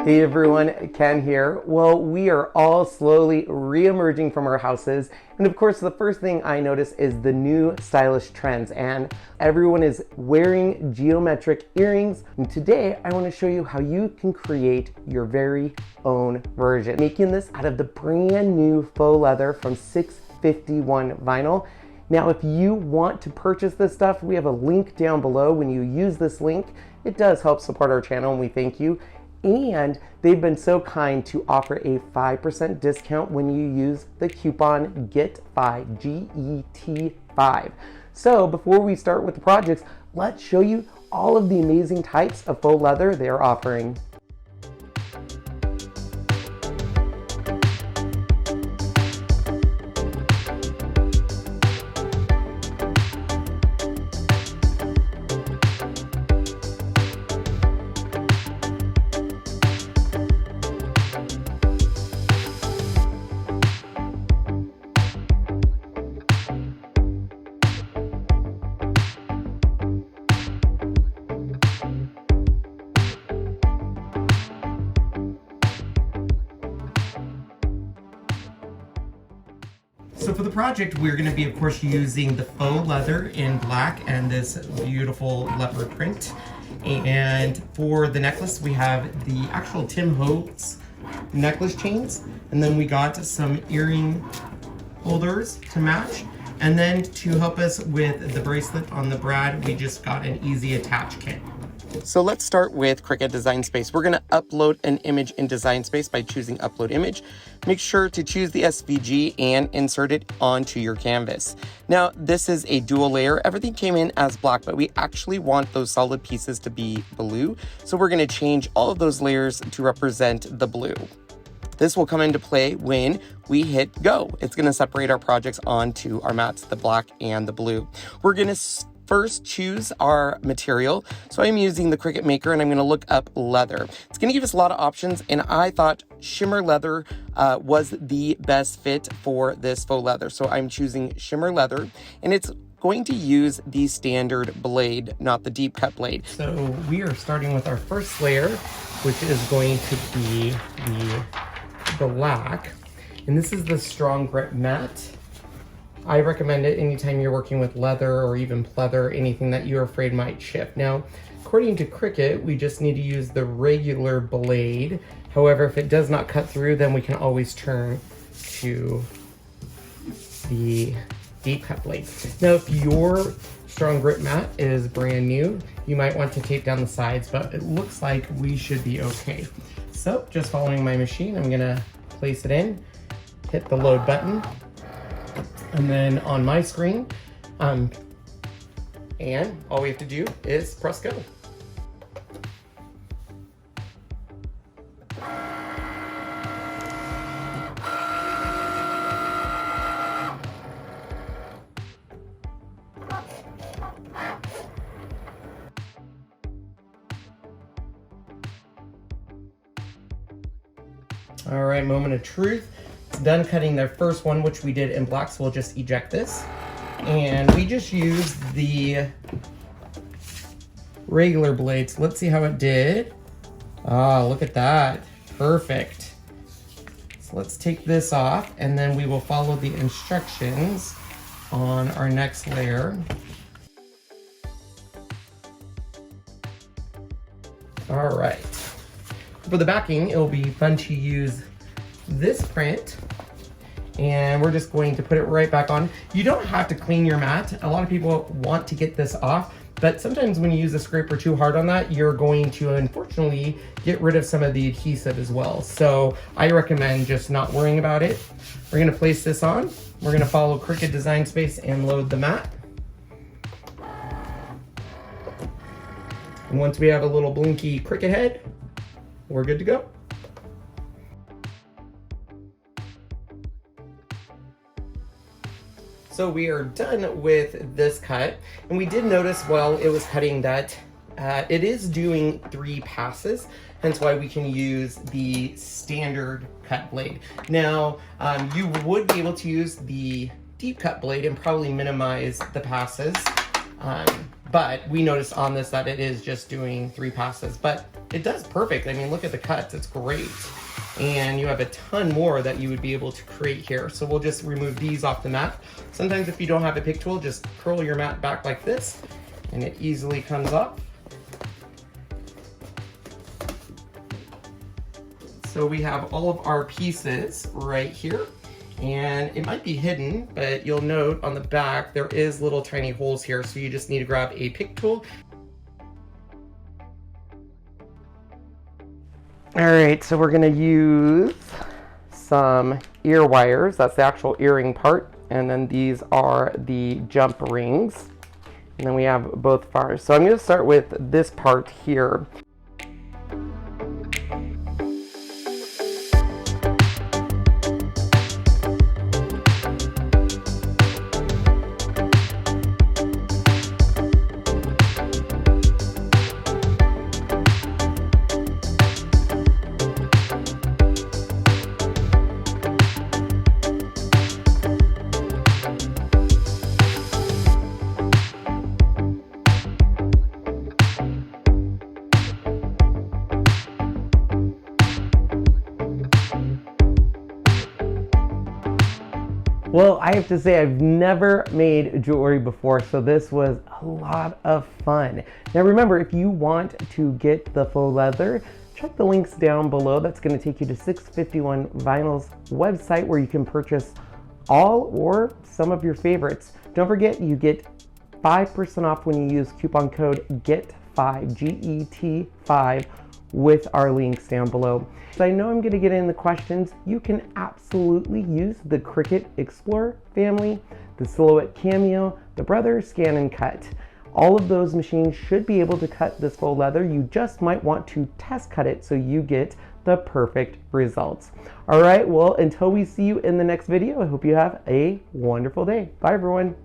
Hey everyone, Ken here. Well, we are all slowly re-emerging from our houses. And of course, the first thing I notice is the new stylish trends. And everyone is wearing geometric earrings. And today, I want to show you how you can create your very own version. Making this out of the brand new faux leather from 651 vinyl. Now, if you want to purchase this stuff, we have a link down below. When you use this link, it does help support our channel and we thank you. And they've been so kind to offer a 5% discount when you use the coupon GET5, G-E-T-5. So before we start with the projects, let's show you all of the amazing types of faux leather they're offering. So for the project, we're going to be, of course, using the faux leather in black and this beautiful leopard print. And for the necklace, we have the actual Tim Holtz necklace chains. And then we got some earring holders to match. And then to help us with the bracelet on the brad, we just got an easy attach kit. So let's start with Cricut Design Space. We're going to upload an image in Design Space by choosing Upload Image. Make sure to choose the SVG and insert it onto your canvas. Now, this is a dual layer. Everything came in as black, but we actually want those solid pieces to be blue. So we're going to change all of those layers to represent the blue. This will come into play when we hit go. It's going to separate our projects onto our mats, the black and the blue. We're going to first choose our material. So I'm using the Cricut Maker and I'm going to look up leather. It's going to give us a lot of options, and I thought shimmer leather was the best fit for this faux leather. So I'm choosing shimmer leather, and it's going to use the standard blade, not the deep cut blade. So we are starting with our first layer, which is going to be the black. And this is the strong grip matte. I recommend it anytime you're working with leather or even pleather, anything that you're afraid might chip. Now, according to Cricut, we just need to use the regular blade. However, if it does not cut through, then we can always turn to the deep cut blade. Now, if your strong grip mat is brand new, you might want to tape down the sides, but it looks like we should be okay. So just following my machine, I'm gonna place it in, hit the load button, and then on my screen, and all we have to do is press go. All right, moment of truth. It's done cutting their first one, which we did in black, so we'll just eject this. And we just used the regular blades. Let's see how it did. Ah, look at that. Perfect. So let's take this off, and then we will follow the instructions on our next layer. All right. For the backing, it'll be fun to use this print, and we're just going to put it right back on. You don't have to clean your mat. A lot of people want to get this off, but sometimes when you use a scraper too hard on that, you're going to unfortunately get rid of some of the adhesive as well. So I recommend just not worrying about it. We're gonna place this on. We're gonna follow Cricut Design Space and load the mat. And once we have a little blinky Cricut head, we're good to go. So we are done with this cut, and we did notice while it was cutting that it is doing 3 passes, hence why we can use the standard cut blade. Now, you would be able to use the deep cut blade and probably minimize the passes, but we noticed on this that it is just doing 3 passes, but it does perfect. I mean, look at the cuts, it's great. And you have a ton more that you would be able to create here. So we'll just remove these off the mat. Sometimes if you don't have a pick tool, just curl your mat back like this and it easily comes up. So we have all of our pieces right here, and it might be hidden, but you'll note on the back there is little tiny holes here, so you just need to grab a pick tool. All right, so we're gonna use some ear wires. That's the actual earring part, and then these are the jump rings, and then we have both fars. So I'm gonna start with this part here. Well, I have to say I've never made jewelry before, so this was a lot of fun. Now remember, if you want to get the faux leather, check the links down below. That's going to take you to 651 Vinyl's website where you can purchase all or some of your favorites. Don't forget, you get 5% off when you use coupon code GET5, G-E-T-5, with our links down below. So I know I'm gonna get in the questions. You can absolutely use the Cricut Explorer family, the Silhouette Cameo, the Brother Scan and Cut. All of those machines should be able to cut this faux leather. You just might want to test cut it so you get the perfect results. All right, well, until we see you in the next video, I hope you have a wonderful day. Bye, everyone.